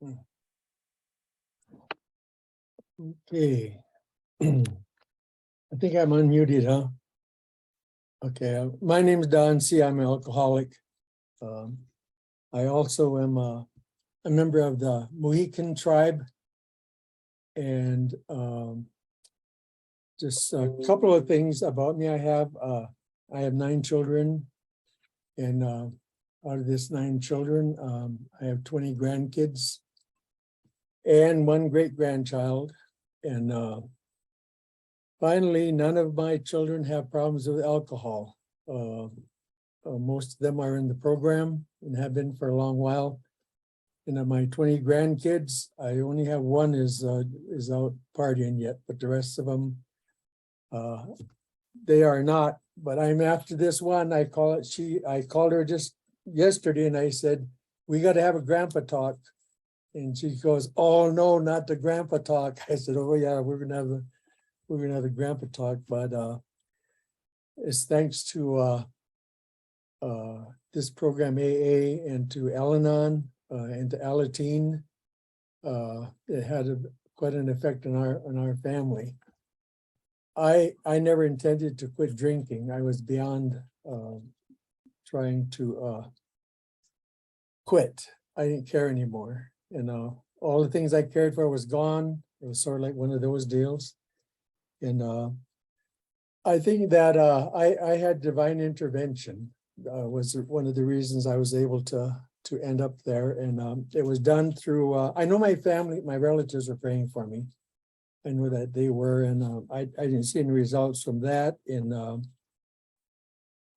Okay. I think I'm unmuted, huh? Okay, my name is Don C. I'm an alcoholic. I also am a member of the Mohican tribe. And just a couple of things about me. I have 9 children. And out of this 9 children, I have 20 grandkids and 1 great-grandchild. And finally, none of my children have problems with alcohol. Most of them are in the program and have been for a long while. And of my 20 grandkids, I only have 1 is out partying yet, but the rest of them, they are not. But I'm after this one. I called her just yesterday, and I said, "We got to have a grandpa talk." And she goes, "Oh no, not the grandpa talk." I said, "Oh yeah, we're gonna have a grandpa talk." But it's thanks to this program AA and to Al-Anon and to Alateen. It had quite an effect on our family. I never intended to quit drinking. I was beyond trying to quit. I didn't care anymore. And all the things I cared for was gone. It was sort of like one of those deals. And I think that I had divine intervention. Was one of the reasons I was able to end up there. And it was done through, I know my family, my relatives were praying for me. I know that they were, and I didn't see any results from that. And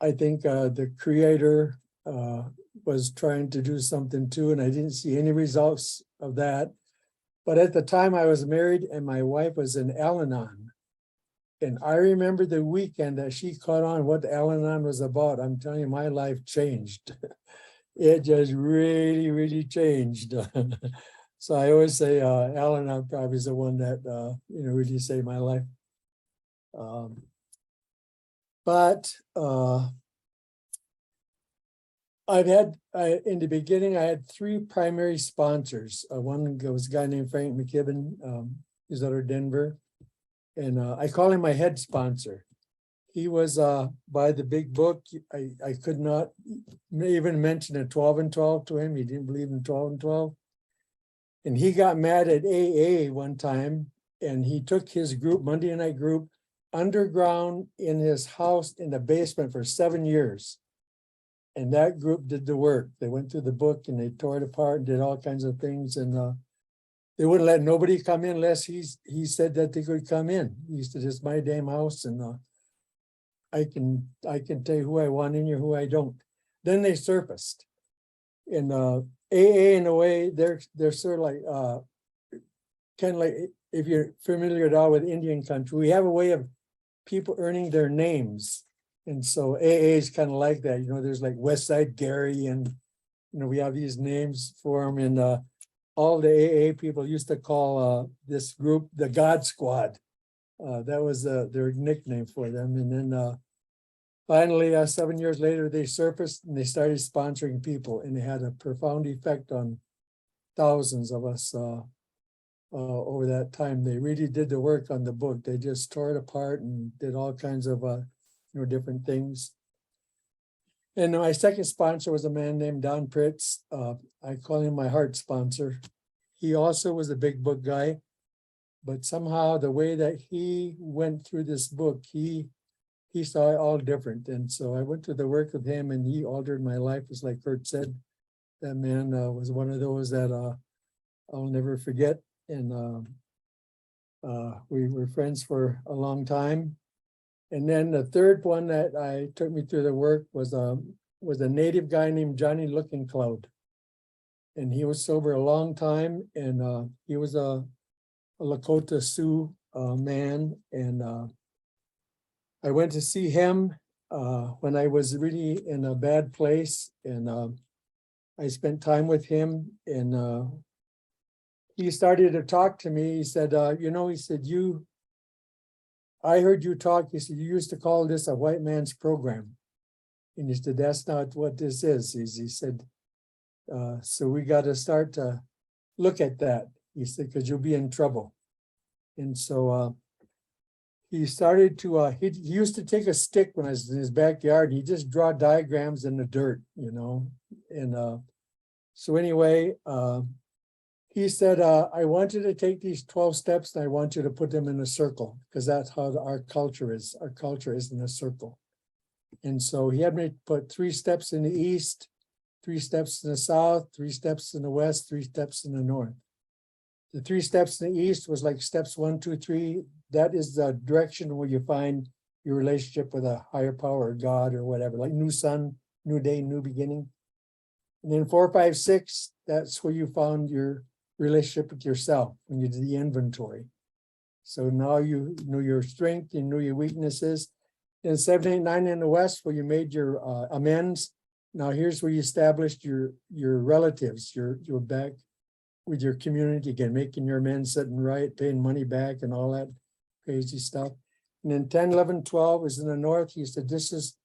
I think the Creator was trying to do something too, and I didn't see any results of that. But at the time I was married and my wife was in Al-Anon. And I remember the weekend that she caught on what Al-Anon was about. I'm telling you, my life changed. It just really, really changed. So I always say Al-Anon probably is the one that really saved my life. But I've had in the beginning I had 3 primary sponsors. One was a guy named Frank McKibben. He's out of Denver, and I call him my head sponsor. He was by the big book. I could not even mention a 12 and 12 to him. He didn't believe in 12 and 12. And he got mad at AA one time, and he took his group, Monday night group, underground in his house in the basement for 7 years. And that group did the work. They went through the book and they tore it apart and did all kinds of things. And they wouldn't let nobody come in unless he said that they could come in. He said, "It's my damn house, and I can tell you who I want in here, who I don't." Then they surfaced. And AA, in a way, they're sort of like kind of like, if you're familiar at all with Indian country, we have a way of people earning their names. And so AA is kind of like that. There's like West Side Gary, and we have these names for them. And all the AA people used to call this group the God Squad. That was their nickname for them. And then finally, 7 years later, they surfaced and they started sponsoring people, and it had a profound effect on thousands of us over that time. They really did the work on the book. They just tore it apart and did all kinds of different things. And my second sponsor was a man named Don Pritz. I call him my heart sponsor. He also was a big book guy, but somehow the way that he went through this book, he saw it all different. And so I went to the work with him, and he altered my life. It's like Kurt said, that man was one of those that I'll never forget. And we were friends for a long time. And then the third one that took me through the work was a native guy named Johnny Looking Cloud. And he was sober a long time, and he was a Lakota Sioux man. And I went to see him when I was really in a bad place, and I spent time with him, and he started to talk to me. He said, he said, I heard you talk. He said, you used to call this a white man's program. And he said, that's not what this is. He said, so we got to start to, look at that. He said, because you'll be in trouble. And so he started to, he used to take a stick when I was in his backyard. He just draw diagrams in the dirt, And so anyway, he said, I want you to take these 12 steps and I want you to put them in a circle, because that's how our culture is. Our culture is in a circle. And so he had me put 3 steps in the east, 3 steps in the south, 3 steps in the west, 3 steps in the north. The 3 steps in the east was like steps 1, 2, 3. That is the direction where you find your relationship with a higher power, God or whatever, like new sun, new day, new beginning. And then 4, 5, 6, that's where you found your relationship with yourself when you did the inventory. So now you know your strength, you know your weaknesses. And 7, 8, 9 in the west, where you made your amends. Now here's where you established your relatives, your back with your community again, making your amends, sitting right, paying money back and all that crazy stuff. And then 10, 11, 12 is in the north. He said, this is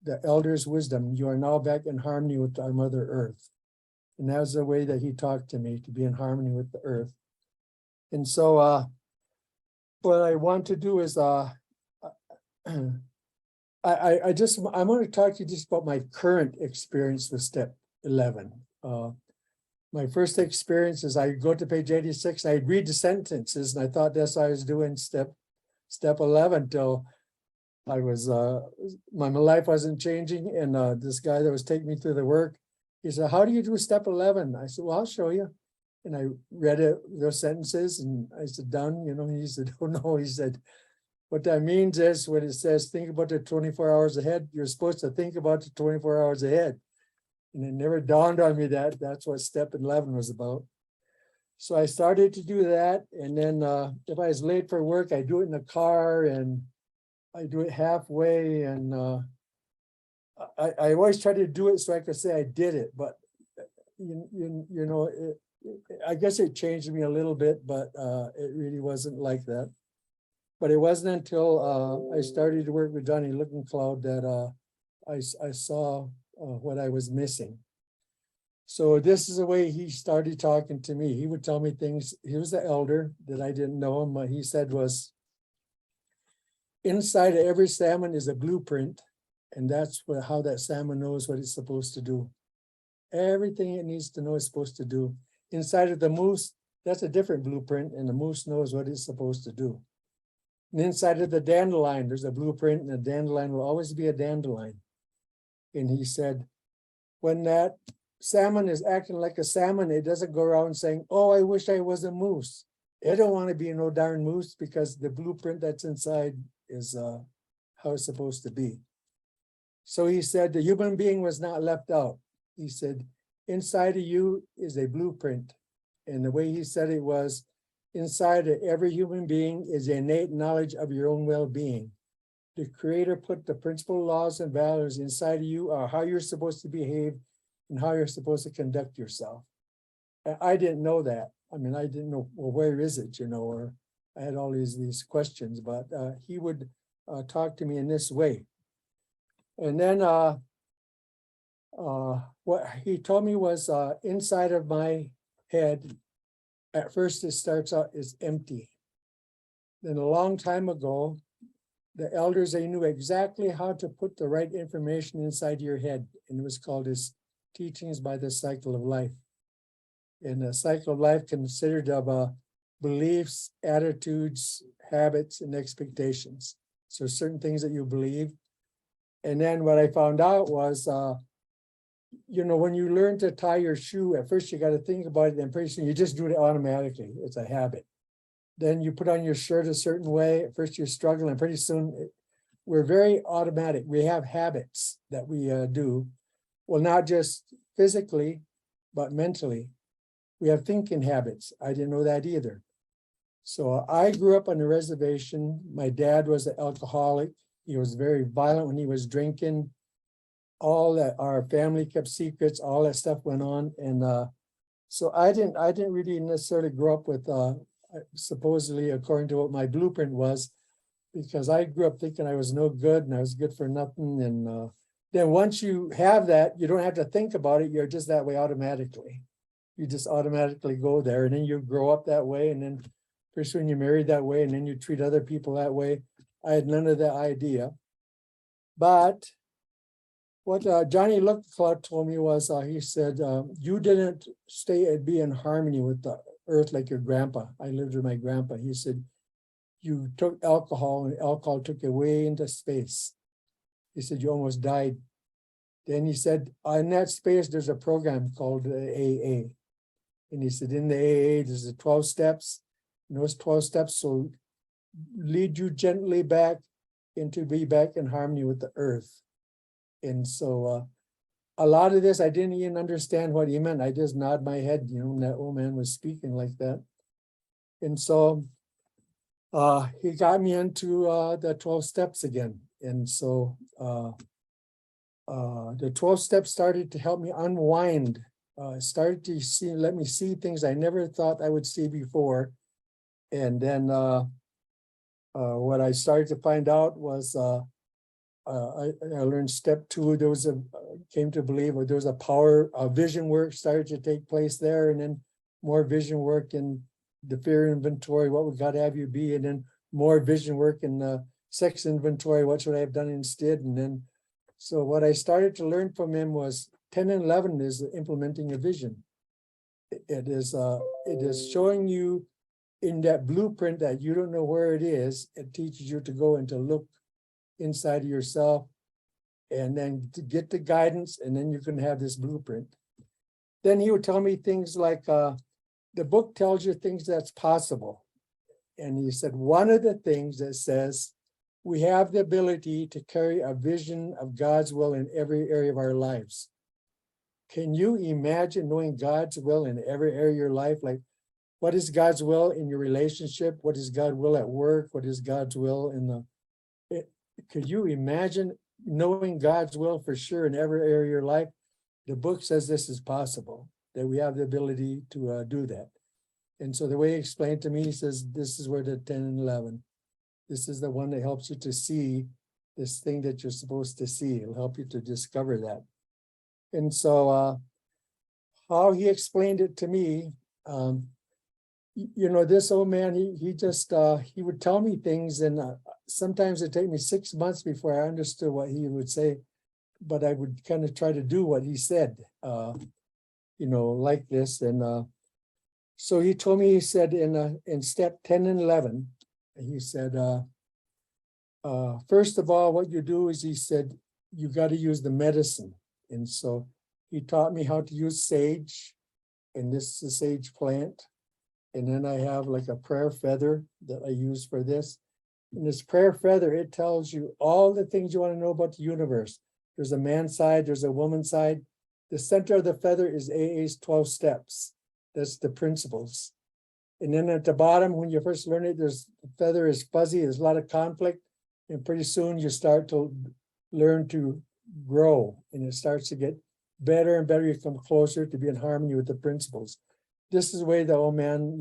the elder's wisdom. You are now back in harmony with our Mother Earth. And that was the way that he talked to me, to be in harmony with the earth. And so what I want to do is I want to talk to you just about my current experience with step 11. My first experience is I go to page 86, I read the sentences, and I thought that's what I was doing step 11 till I was my life wasn't changing. And this guy that was taking me through the work, he said, how do you do step 11? I said, well, I'll show you. And I read those sentences and I said, done, he said, oh no, he said, what that means is when it says, think about the 24 hours ahead, you're supposed to think about the 24 hours ahead. And it never dawned on me that that's what step 11 was about. So I started to do that. And then if I was late for work, I do it in the car and I do it halfway. And I always try to do it so I could say I did it. But, I guess it changed me a little bit, but it really wasn't like that. But it wasn't until I started to work with Johnny Looking-Cloud that I saw what I was missing. So this is the way he started talking to me. He would tell me things. He was the elder that I didn't know him. What he said was, inside of every salmon is a blueprint, and that's how that salmon knows what it's supposed to do. Everything it needs to know it's supposed to do. Inside of the moose, that's a different blueprint, and the moose knows what it's supposed to do. And inside of the dandelion, there's a blueprint, and a dandelion will always be a dandelion. And he said, when that salmon is acting like a salmon, it doesn't go around saying, oh, I wish I was a moose. It don't want to be no darn moose, because the blueprint that's inside is how it's supposed to be. So he said, the human being was not left out. He said, inside of you is a blueprint. And the way he said it was, inside of every human being is innate knowledge of your own well-being. The Creator put the principal laws and values inside of you, are how you're supposed to behave and how you're supposed to conduct yourself. I didn't know that. I mean, I didn't know, well, where is it, or I had all these questions, but he would talk to me in this way. And then what he told me was inside of my head, at first it starts out as empty. Then a long time ago, the elders, they knew exactly how to put the right information inside your head. And it was called his teachings by the cycle of life. And the cycle of life consisted of beliefs, attitudes, habits, and expectations. So certain things that you believe. And then what I found out was, when you learn to tie your shoe, at first you got to think about it, then pretty soon you just do it automatically. It's a habit. Then you put on your shirt a certain way. At first you're struggling, and pretty soon we're very automatic. We have habits that we do. Well, not just physically, but mentally. We have thinking habits. I didn't know that either. So I grew up on a reservation. My dad was an alcoholic. He was very violent when he was drinking. All that, our family kept secrets, all that stuff went on. And so I didn't really necessarily grow up with supposedly according to what my blueprint was, because I grew up thinking I was no good and I was good for nothing. And then once you have that, you don't have to think about it. You're just that way automatically. You just automatically go there, and then you grow up that way, and then first when you're married that way, and then you treat other people that way. I had none of that idea. But what Johnny Lookout told me was, he said, you didn't stay and be in harmony with the earth like your grandpa. I lived with my grandpa. He said, you took alcohol, and alcohol took you way into space. He said, you almost died. Then he said, in that space, there's a program called AA. And he said, in the AA, there's the 12 steps. And those 12 steps will lead you gently back into be back in harmony with the earth. And so a lot of this, I didn't even understand what he meant. I just nod my head, when that old man was speaking like that. And so he got me into the 12 steps again. And so the 12 steps started to help me unwind, started to let me see things I never thought I would see before. And then what I started to find out was I learned step 2. There was came to believe there was a power, vision work started to take place there, and then more vision work in the fear inventory. What would God have you be? And then more vision work in the sex inventory. What should I have done instead? And then, so what I started to learn from him was 10 and 11 is implementing a vision. It is showing you in that blueprint that you don't know where it is. It teaches you to go and to look inside of yourself, and then to get the guidance, and then you can have this blueprint. Then he would tell me things like, the book tells you things that's possible. And he said, one of the things that says, we have the ability to carry a vision of God's will in every area of our lives. Can you imagine knowing God's will in every area of your life? Like, what is God's will in your relationship? What is God's will at work? What is God's will in the... Could you imagine knowing God's will for sure in every area of your life? The book says this is possible, that we have the ability to do that. And so the way he explained to me, he says, this is where the 10 and 11, this is the one that helps you to see this thing that you're supposed to see. It'll help you to discover that. And so how he explained it to me, this old man, he just, he would tell me things, and sometimes it'd take me 6 months before I understood what he would say, but I would kind of try to do what he said, like this. And so he told me, he said in step 10 and 11, he said, first of all, what you do is, he said, you got to use the medicine. And so he taught me how to use sage, and this is a sage plant. And then I have like a prayer feather that I use for this. And this prayer feather, it tells you all the things you want to know about the universe. There's a man side, there's a woman side. The center of the feather is AA's 12 steps. That's the principles. And then at the bottom, when you first learn it, the feather is fuzzy, there's a lot of conflict. And pretty soon you start to learn to grow, and it starts to get better and better. You come closer to be in harmony with the principles. This is the way the old man,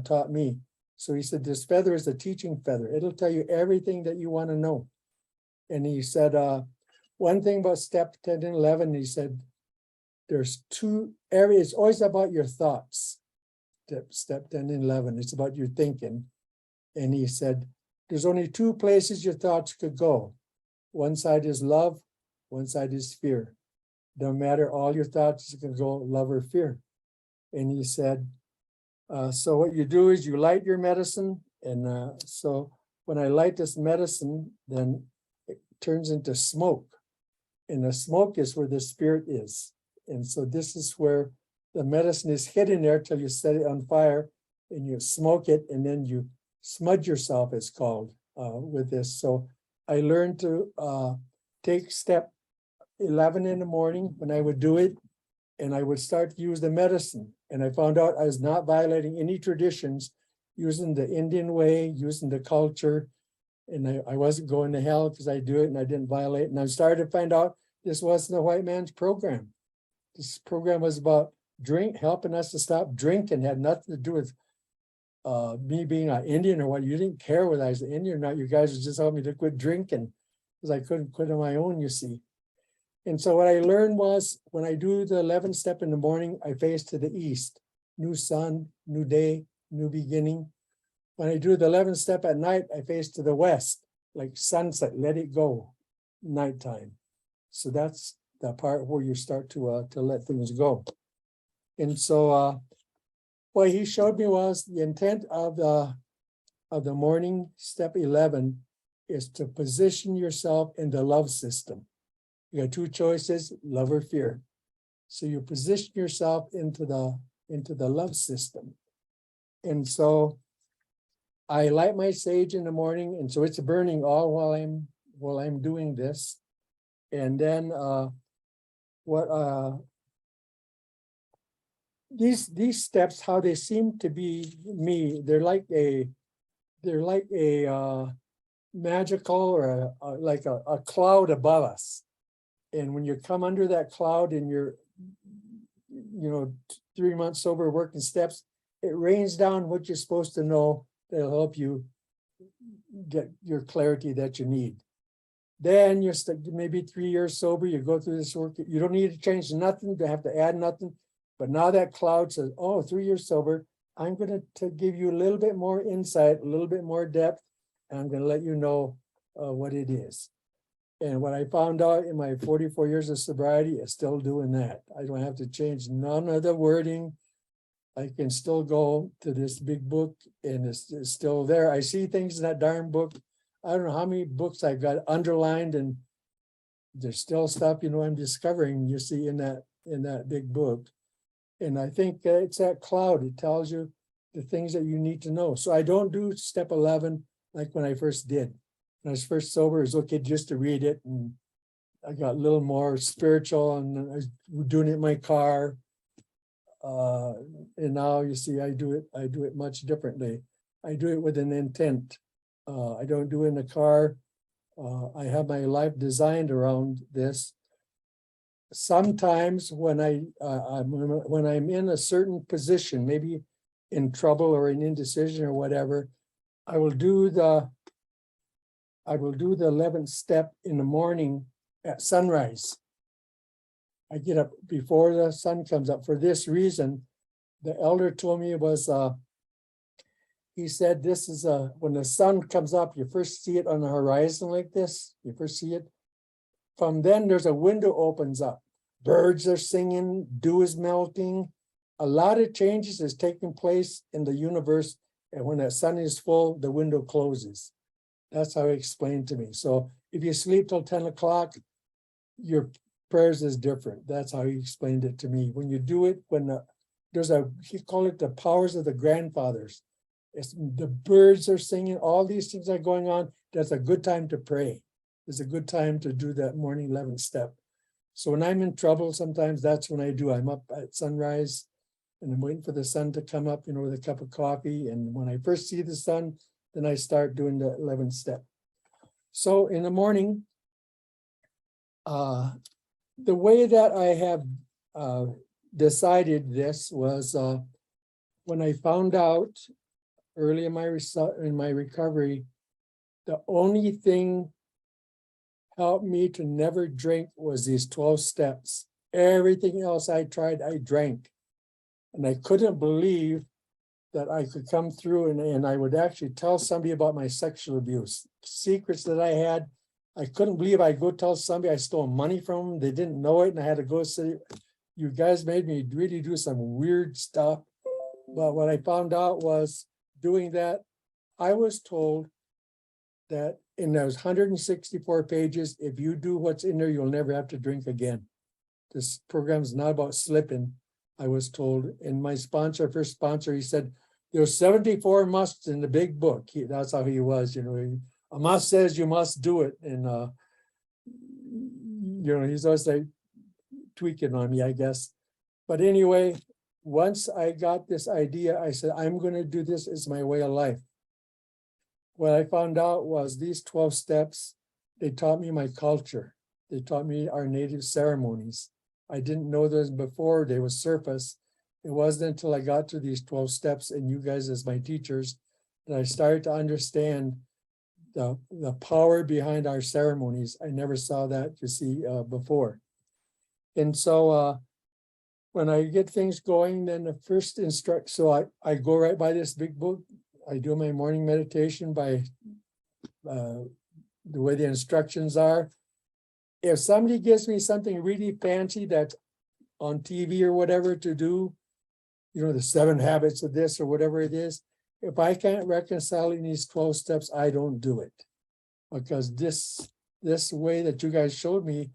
taught me. So he said, this feather is a teaching feather. It'll tell you everything that you want to know. And he said, one thing about step 10 and 11, he said, there's 2 areas. It's always about your thoughts. Step 10 and 11, it's about your thinking. And he said, there's only 2 places your thoughts could go. One side is love, one side is fear. No matter all your thoughts can go love or fear. And he said, so what you do is you light your medicine. And so when I light this medicine, then it turns into smoke. And the smoke is where the spirit is. And so this is where the medicine is hidden there till you set it on fire and you smoke it, and then you smudge yourself, it's called, with this. So I learned to take step 11 in the morning when I would do it, and I would start to use the medicine. And I found out I was not violating any traditions, using the Indian way, using the culture. And I wasn't going to hell because I do it and I didn't violate. And I started to find out this wasn't a white man's program. This program was about helping us to stop drinking. It had nothing to do with me being an Indian or what. You didn't care whether I was an Indian or not. You guys just helped me to quit drinking because I couldn't quit on my own, you see. And so what I learned was when I do the 11th step in the morning, I face to the east. new sun, new day, new beginning. When I do the 11th step at night, I face to the west, like sunset, let it go, nighttime. So that's the part where you start to let things go. And so what he showed me was the intent of the morning step 11 is to position yourself in the love system. You got two choices, love or fear. So you position yourself into the love system. And so I light my sage in the morning, and so it's burning all while I'm doing this. And then these steps, how they seem to be me, they're like a magical or like a cloud above us. And when you come under that cloud and you're 3 months sober working steps, it rains down what you're supposed to know that'll help you get your clarity that you need. Then you're maybe 3 years sober, you go through this work, you don't need to change nothing, you have to add nothing. But now that cloud says, oh, 3 years sober, I'm going to give you a little bit more insight, a little bit more depth, and I'm going to let you know what it is. And what I found out in my 44 years of sobriety is still doing that. I don't have to change none of the wording. I can still go to this big book and it's still there. I see things in that darn book. I don't know how many books I've got underlined, and there's still stuff, I'm discovering, you see, in that big book. And I think it's that cloud. It tells you the things that you need to know. So I don't do step 11 like when I first did. When I was first sober, it was okay just to read it. And I got a little more spiritual, and I was doing it in my car. And now you see, I do it much differently. I do it with an intent. I don't do it in the car. I have my life designed around this. Sometimes when I'm in a certain position, maybe in trouble or in indecision or whatever, I will do the 11th step in the morning at sunrise. I get up before the sun comes up. For this reason, the elder told me it was, he said, this is when the sun comes up, you first see it on the horizon like this. You first see it. From then, there's a window opens up. Birds are singing, dew is melting. A lot of changes is taking place in the universe. And when the sun is full, the window closes. That's how he explained to me. So if you sleep till 10 o'clock, your prayers is different. That's how he explained it to me. When you do it, he called it the powers of the grandfathers. The birds are singing, all these things are going on. That's a good time to pray. It's a good time to do that morning 11th step. So when I'm in trouble, sometimes that's when I do. I'm up at sunrise and I'm waiting for the sun to come up, with a cup of coffee. And when I first see the sun, then I start doing the 11th step. So in the morning, the way that I have decided this was when I found out early in my recovery, the only thing helped me to never drink was these 12 steps. Everything else I tried, I drank. And I couldn't believe that I could come through and I would actually tell somebody about my sexual abuse, secrets that I had. I couldn't believe I'd go tell somebody I stole money from them. They didn't know it, and I had to go say, you guys made me really do some weird stuff. But what I found out was doing that, I was told that in those 164 pages, if you do what's in there, you'll never have to drink again. This program is not about slipping, I was told. And my first sponsor, he said, there's 74 musts in the big book. That's how he was, a must says you must do it. And, he's always like tweaking on me, I guess. But anyway, once I got this idea, I said, I'm going to do this as my way of life. What I found out was these 12 steps, they taught me my culture. They taught me our native ceremonies. I didn't know those before, they were surface. It wasn't until I got to these 12 steps and you guys as my teachers that I started to understand the power behind our ceremonies. I never saw that, before. And so when I get things going, then the first so I go right by this big book. I do my morning meditation by the way the instructions are. If somebody gives me something really fancy that's on TV or whatever to do, the 7 habits of this or whatever it is, if I can't reconcile in these 12 steps, I don't do it. Because this way that you guys showed me,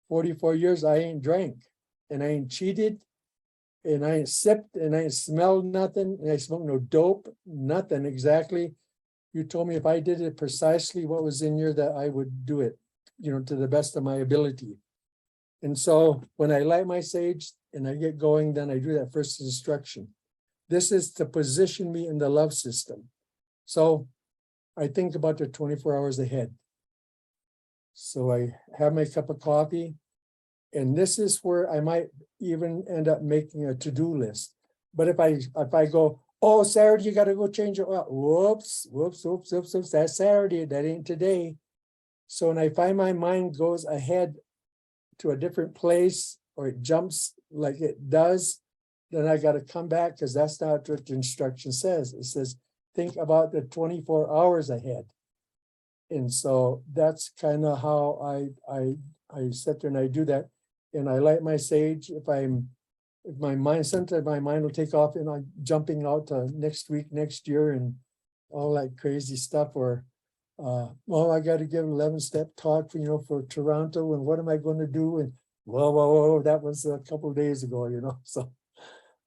44 years, I ain't drank and I ain't cheated and I ain't sipped and I ain't smelled nothing and I smoked no dope, nothing exactly. You told me if I did it precisely what was in here that I would do it, to the best of my ability. And so when I light my sage and I get going, then I do that first instruction. This is to position me in the love system. So I think about the 24 hours ahead. So I have my cup of coffee, and this is where I might even end up making a to-do list. But if I go, oh, Saturday, you got to go change your oil. Whoops. That's Saturday. That ain't today. So when I find my mind goes ahead to a different place or it jumps like it does, then I got to come back because that's not what the instruction says. It says, think about the 24 hours ahead. And so that's kind of how I sit there and I do that. And I light my sage. If my mind, sometimes my mind will take off and I'm jumping out to next week, next year, and all that crazy stuff. Or, well, I got to give an 11-step talk, for Toronto, and what am I going to do? And whoa, that was a couple of days ago, So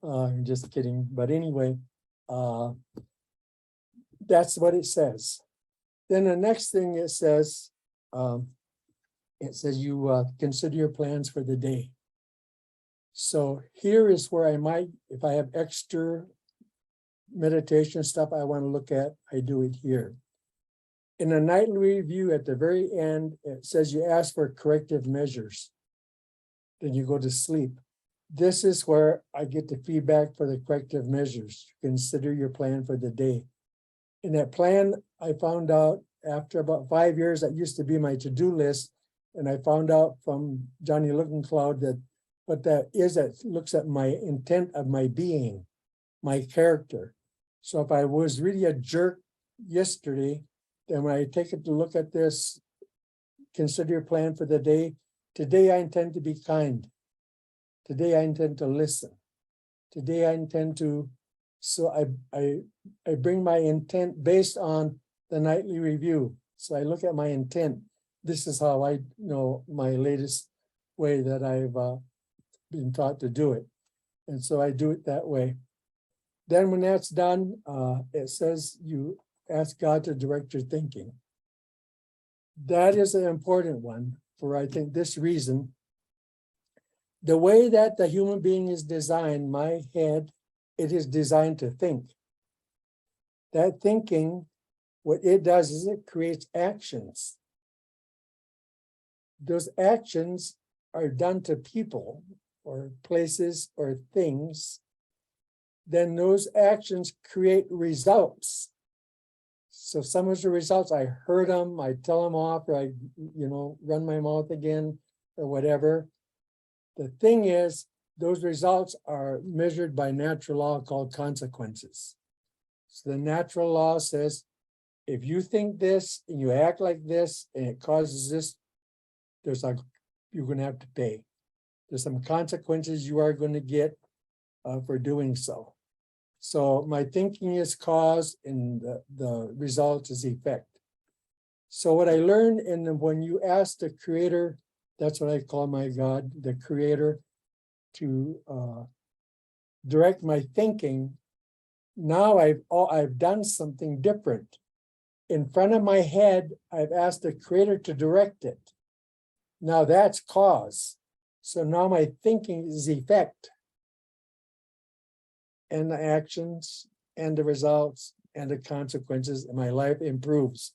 I'm just kidding. But anyway, that's what it says. Then the next thing it says you consider your plans for the day. So here is where I might, if I have extra meditation stuff I want to look at, I do it here. In a nightly review at the very end, it says you ask for corrective measures. Then you go to sleep. This is where I get the feedback for the corrective measures. Consider your plan for the day. In that plan, I found out after about 5 years, that used to be my to-do list. And I found out from Johnny Looking Cloud that what that is, that looks at my intent of my being, my character. So if I was really a jerk yesterday, then when I take it to look at this, consider your plan for the day. Today, I intend to be kind. Today, I intend to listen. Today, I intend to, so I bring my intent based on the nightly review. So I look at my intent. This is how I know my latest way that I've been taught to do it. And so I do it that way. Then when that's done, it says you ask God to direct your thinking. That is an important one for, I think, this reason. The way that the human being is designed, my head, it is designed to think. That thinking, what it does is it creates actions. Those actions are done to people or places or things. Then those actions create results. So some of the results, I hurt them, I tell them off, or I, run my mouth again or whatever. The thing is, those results are measured by natural law called consequences. So the natural law says, if you think this and you act like this and it causes this, you're going to have to pay. There's some consequences you are going to get for doing so. So my thinking is cause and the result is effect. So what I learned when you ask the creator, that's what I call my God, the creator, to direct my thinking. Now I've done something different. In front of my head, I've asked the creator to direct it. Now that's cause. So now my thinking is effect. And the actions and the results and the consequences, and my life improves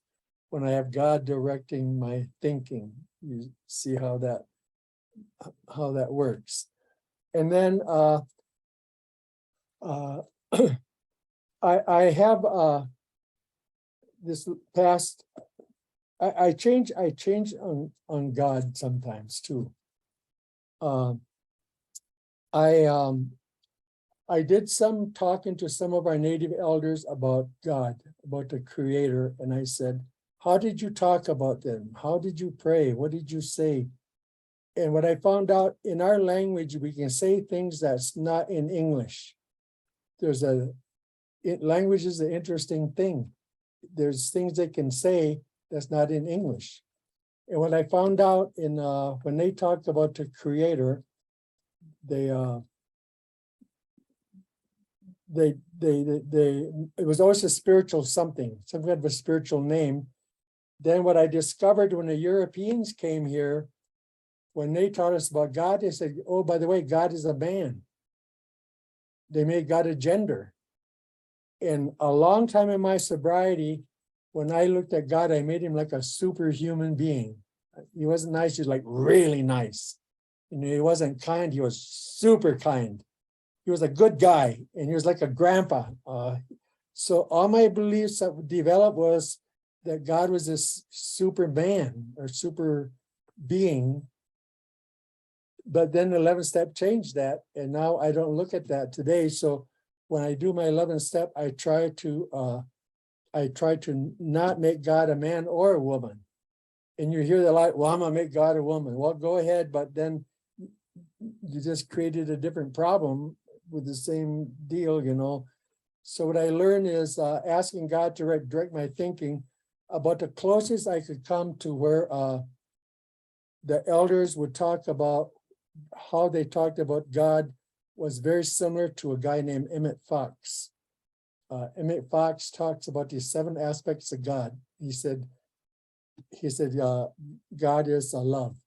when I have God directing my thinking. You see how that works. And then I have this past. I change on God sometimes too. I did some talking to some of our native elders about God, about the Creator, and I said, how did you talk about them? How did you pray? What did you say? And what I found out, in our language, we can say things that's not in English. Language is an interesting thing. There's things they can say that's not in English. And what I found out when they talked about the Creator, it was always a spiritual something, some kind of a spiritual name. Then what I discovered when the Europeans came here, when they taught us about God, they said, oh, by the way, God is a man. They made God a gender. And a long time in my sobriety, when I looked at God, I made him like a superhuman being. He wasn't nice, he was like really nice. And he wasn't kind, he was super kind. He was a good guy, and he was like a grandpa. So all my beliefs that developed was that God was this superman or super being. But then the 11th step changed that, and now I don't look at that today. So when I do my 11th step, I try to not make God a man or a woman. And you hear that like, well, I'm gonna make God a woman. Well, go ahead, but then you just created a different problem with the same deal, you know. So what I learned is asking God to direct my thinking about the closest I could come to where the elders would talk about how they talked about God was very similar to a guy named Emmett Fox. Emmett Fox talks about these 7 aspects of God. He said, God is a love.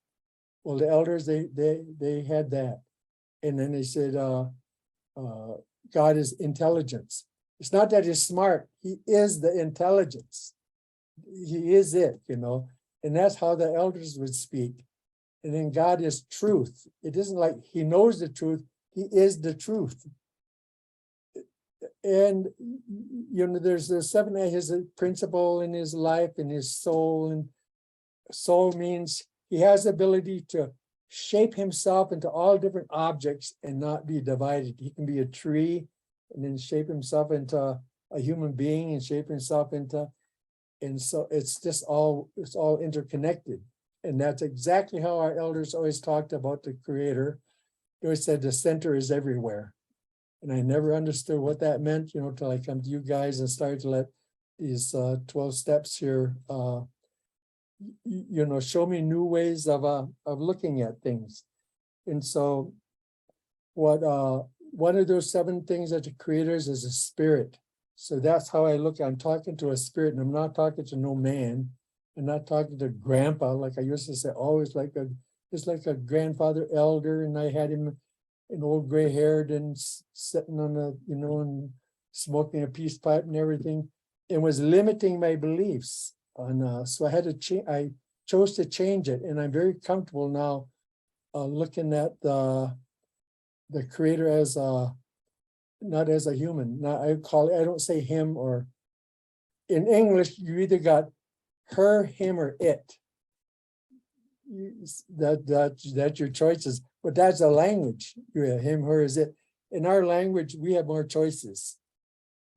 Well, the elders, they had that. And then they said, God is intelligence. It's not that he's smart. He is the intelligence. He is it, you know. And that's how the elders would speak. And then God is truth. It isn't like he knows the truth. He is the truth. And, you know, there's the 7, his principle in his life and his soul. And soul means he has the ability to shape himself into all different objects and not be divided. He can be a tree and then shape himself into a human being and shape himself into, and so it's just it's all interconnected. And that's exactly how our elders always talked about the Creator. They always said the center is everywhere. And I never understood what that meant, you know, till I come to you guys and started to let these 12 steps here you know, show me new ways of looking at things. And so one of those 7 things that the Creator is a spirit. So that's how I look. I'm talking to a spirit, and I'm not talking to no man. I'm not talking to grandpa, like I used to say, always just like a grandfather elder, and I had him an old gray haired and sitting on a, you know, and smoking a peace pipe and everything, and was limiting my beliefs. And so I had to change. I chose to change it, and I'm very comfortable now looking at the Creator as not as a human. Now I don't say him, or in English you either got her, him, or it. That's your choices, but that's a language. You have him, her, is it. In our language, we have more choices.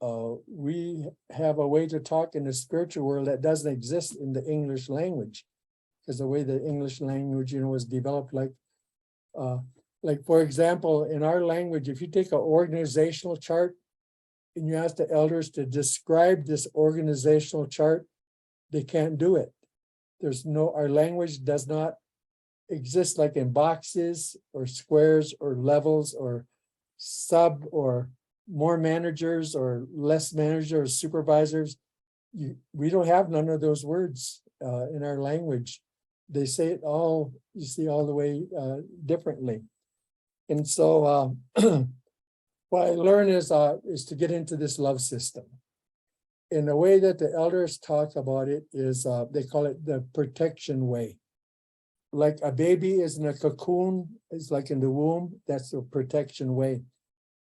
We have a way to talk in the spiritual world that doesn't exist in the English language, because the way the English language, you know, was developed, like for example, in our language, if you take an organizational chart and you ask the elders to describe this organizational chart, they can't do it. Our language does not exist like in boxes or squares or levels or sub or more managers or less managers or supervisors. We don't have none of those words in our language. They say it all, you see, all the way differently. And so what I learned is to get into this love system. In the way that the elders talk about it is they call it the protection way. Like a baby is in a cocoon, it's like in the womb, that's the protection way.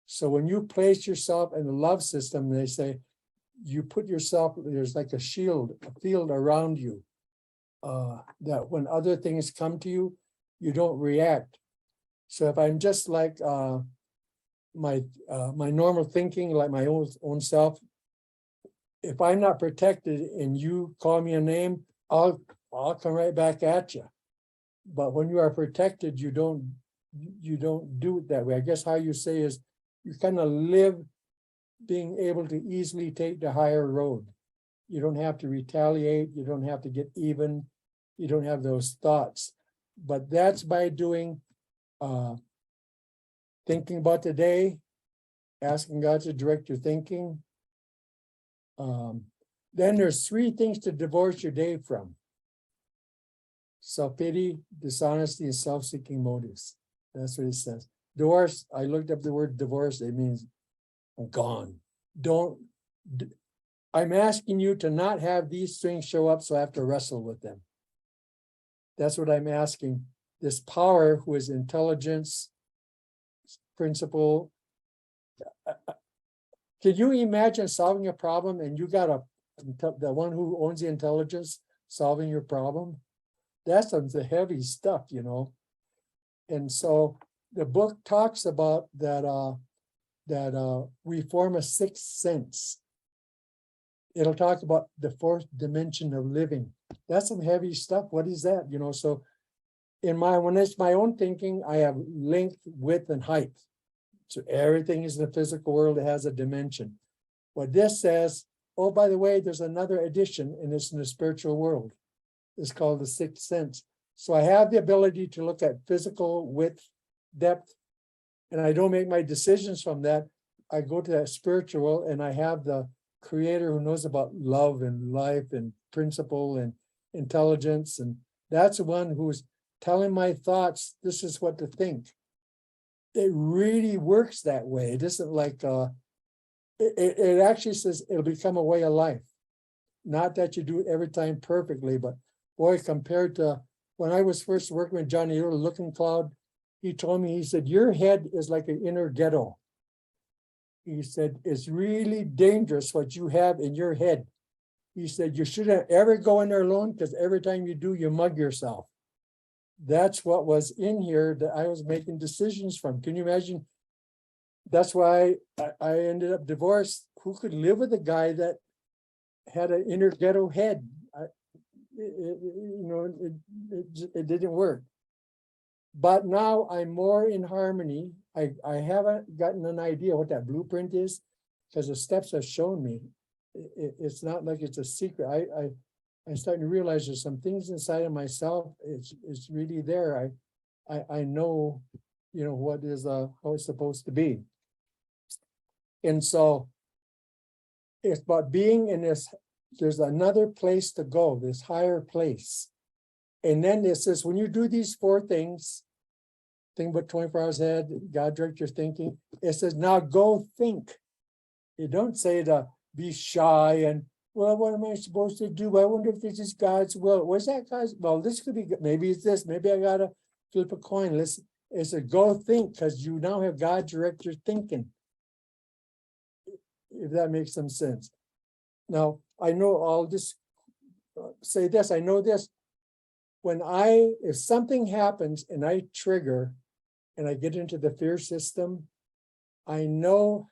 So when you place yourself in the love system, they say, you put yourself, there's like a shield, a field around you, that when other things come to you, you don't react. So if I'm just like my normal thinking, like my own self, if I'm not protected and you call me a name, I'll come right back at you. But when you are protected, you don't do it that way. I guess how you say is you kind of live being able to easily take the higher road. You don't have to retaliate. You don't have to get even. You don't have those thoughts. But that's by doing, thinking about the day, asking God to direct your thinking. Then there's 3 things to divorce your day from: self-pity, dishonesty, and self-seeking motives. That's what it says. Divorce, I looked up the word divorce, it means I'm gone. I'm asking you to not have these things show up so I have to wrestle with them. That's what I'm asking. This power, who is intelligence, principle. Can you imagine solving a problem and you got the one who owns the intelligence solving your problem? That's some heavy stuff, you know. And so the book talks about that we form a 6th sense. It'll talk about the 4th dimension of living. That's some heavy stuff. What is that? You know, so when it's my own thinking, I have length, width, and height. So everything is in the physical world that has a dimension. What this says, oh, by the way, there's another edition, and it's in the spiritual world. It's called the 6th sense. So I have the ability to look at physical width, depth, and I don't make my decisions from that. I go to that spiritual, and I have the creator who knows about love and life and principle and intelligence. And that's the one who's telling my thoughts, this is what to think. It really works that way. It isn't like, it actually says it'll become a way of life. Not that you do it every time perfectly, but boy, compared to when I was first working with Johnny Little Looking Cloud, he told me, he said, your head is like an inner ghetto. He said, it's really dangerous what you have in your head. He said, you shouldn't ever go in there alone because every time you do, you mug yourself. That's what was in here that I was making decisions from. Can you imagine? That's why I ended up divorced. Who could live with a guy that had an inner ghetto head? It didn't work. But now I'm more in harmony. I haven't gotten an idea what that blueprint is because the steps have shown me. It's not like it's a secret. I'm starting to realize there's some things inside of myself. It's really there. I know, you know, what is how it's supposed to be. And so it's about being in this, there's another place to go, this higher place. And then it says, when you do these 4 things, think about 24 hours ahead, God direct your thinking. It says, now go think. You don't say to be shy and, well, what am I supposed to do? I wonder if this is God's will. Was that God's? Well, this could be, maybe it's this. Maybe I got to flip a coin. Listen, it said, go think, because you now have God direct your thinking. If that makes some sense. Now, I know I'll just say this. I know this. If something happens and I trigger and I get into the fear system, I know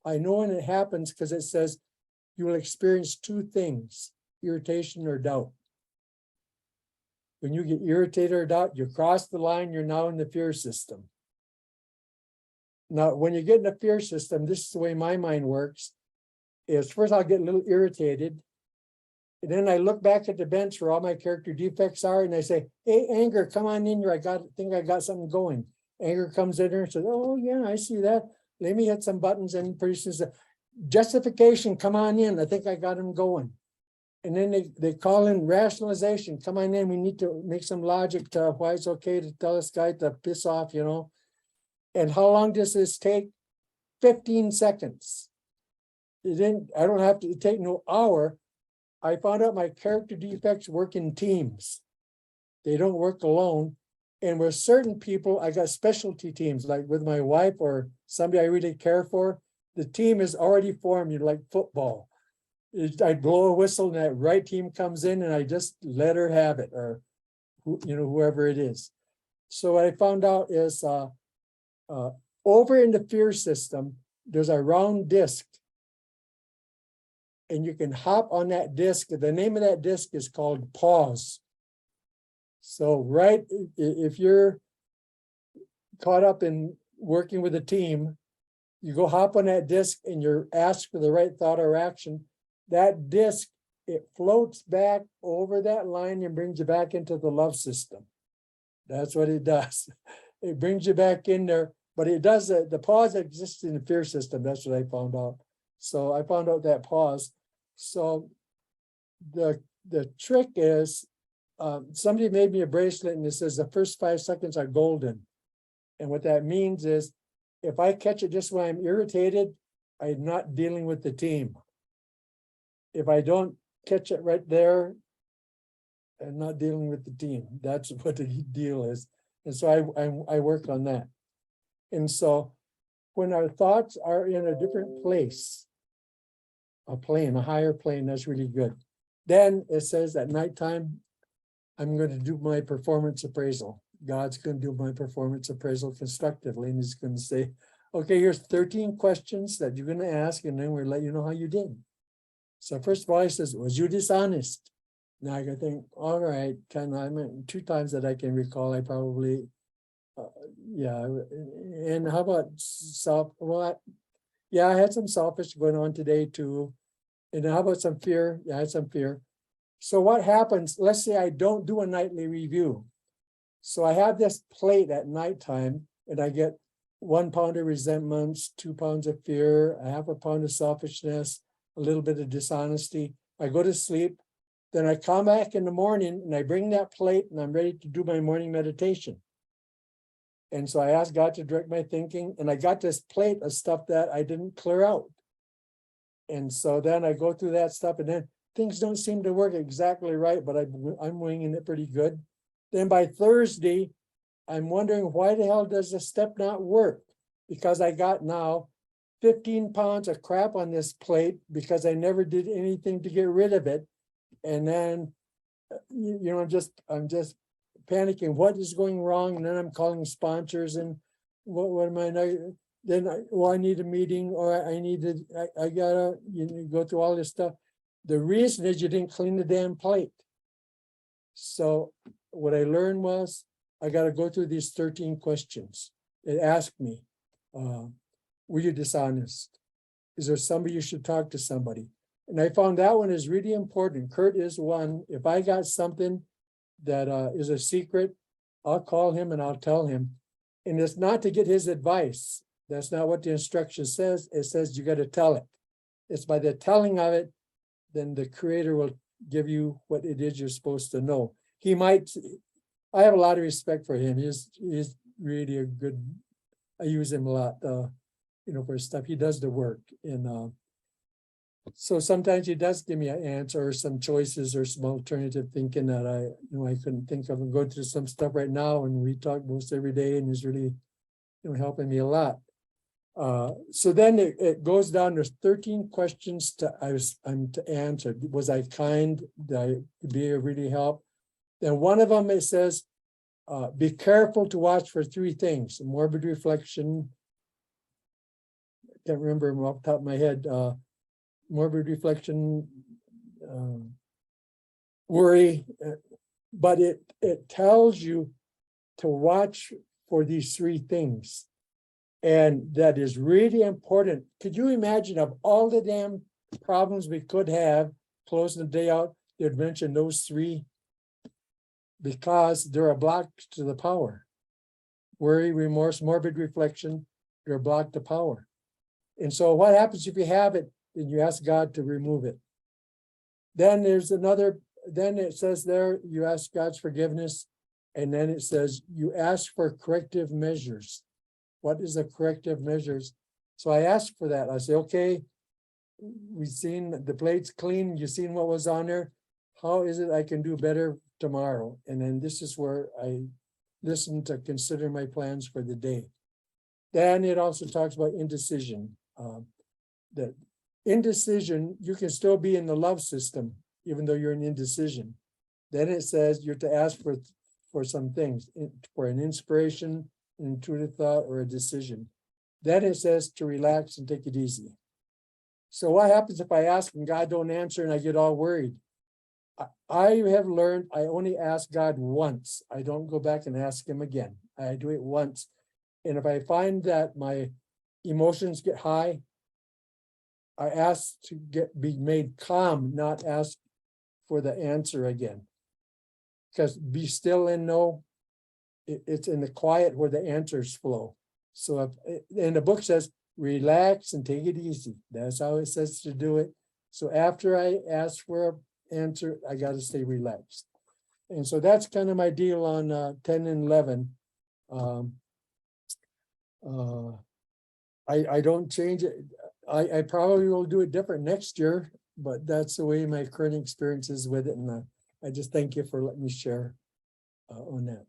when it happens because it says you will experience 2 things, irritation or doubt. When you get irritated or doubt, you cross the line, you're now in the fear system. Now, when you get in the fear system, this is the way my mind works, is first I'll get a little irritated. And then I look back at the bench where all my character defects are, and I say, hey, anger, come on in here. Think I got something going. Anger comes in there and says, oh, yeah, I see that. Let me hit some buttons, and pretty soon justification, come on in. I think I got them going. And then they call in rationalization. Come on in. We need to make some logic to why it's okay to tell this guy to piss off, you know. And how long does this take? 15 seconds. I don't have to take no hour. I found out my character defects work in teams. They don't work alone. And with certain people, I got specialty teams, like with my wife or somebody I really care for. The team is already formed, like football. I blow a whistle and that right team comes in and I just let her have it, or whoever it is. So what I found out is over in the fear system, there's a round disc. And you can hop on that disc. The name of that disc is called pause. So right, if you're caught up in working with a team, you go hop on that disc and you're asked for the right thought or action. That disc, it floats back over that line and brings you back into the love system. That's what it does. It brings you back in there, but it does the pause exists in the fear system. That's what I found out. So I found out that pause. So the trick is, somebody made me a bracelet and it says the first 5 seconds are golden. And what that means is if I catch it just when I'm irritated, I'm not dealing with the team. If I don't catch it right there, I'm not dealing with the team. That's what the deal is. And so I work on that. And so when our thoughts are in a different place, a plane, a higher plane, that's really good. Then it says at nighttime, I'm going to do my performance appraisal. God's going to do my performance appraisal constructively. And he's going to say, okay, here's 13 questions that you're going to ask, and then we'll let you know how you did. So first of all, he says, was you dishonest? Now I can think, all right, I mean, 2 times that I can recall, I probably, yeah. And how about yeah, I had some selfish going on today too. And how about some fear? Yeah, I had some fear. So what happens? Let's say I don't do a nightly review. So I have this plate at nighttime and I get 1 pound of resentments, 2 pounds of fear, a half a pound of selfishness, a little bit of dishonesty. I go to sleep. Then I come back in the morning and I bring that plate and I'm ready to do my morning meditation. And so I asked God to direct my thinking, and I got this plate of stuff that I didn't clear out. And so then I go through that stuff, and then things don't seem to work exactly right, but I'm winging it pretty good. Then by Thursday, I'm wondering, why the hell does this step not work? Because I got now 15 pounds of crap on this plate because I never did anything to get rid of it. And then, you know, I'm just panicking. What is going wrong? And then I'm calling sponsors and what am I not? Then I need a meeting, or I need to, I gotta, go through all this stuff. The reason is you didn't clean the damn plate. So what I learned was I got to go through these 13 questions. It asked me, were you dishonest? Is there somebody you should talk to somebody? And I found that one is really important. Kurt is one. If I got something that is a secret, I'll call him and I'll tell him. And it's not to get his advice. That's not what the instruction says. It says you got to tell it. It's by the telling of it, then the Creator will give you what it is you're supposed to know. He might, I have a lot of respect for him. He's really a good, I use him a lot, for stuff. He does the work. And so sometimes he does give me an answer or some choices or some alternative thinking that I couldn't think of, and go through some stuff right now. And we talk most every day, and he's really, helping me a lot. So then it goes down. There's 13 questions I'm to answer. Was I kind? Did I be a really help? Then one of them, it says, be careful to watch for 3 things: morbid reflection. I can't remember them off the top of my head. Morbid reflection, worry, but it tells you to watch for these 3 things. And that is really important. Could you imagine, of all the damn problems we could have closing the day out, they'd mention those 3 because they're a block to the power. Worry, remorse, morbid reflection, they're a block to power. And so what happens if you have it and you ask God to remove it? Then there's another, then it says there, you ask God's forgiveness. And then it says, you ask for corrective measures. What is the corrective measures? So I asked for that. I say, okay, we've seen the plate's clean. You've seen what was on there. How is it I can do better tomorrow? And then this is where I listen to consider my plans for the day. Then it also talks about indecision. That indecision, you can still be in the love system, even though you're in indecision. Then it says you're to ask for for some things, for an inspiration, an intuitive thought, or a decision. Then it says to relax and take it easy. So what happens if I ask and God don't answer and I get all worried? I have learned I only ask God once. I don't go back and ask him again. I do it once. And if I find that my emotions get high, I ask to be made calm, not ask for the answer again. Because be still and know, it's in the quiet where the answers flow. So and the book says, relax and take it easy. That's how it says to do it. So after I ask for an answer, I got to stay relaxed. And so that's kind of my deal on 10 and 11. I don't change it. I probably will do it different next year, but that's the way my current experience is with it. And I just thank you for letting me share on that.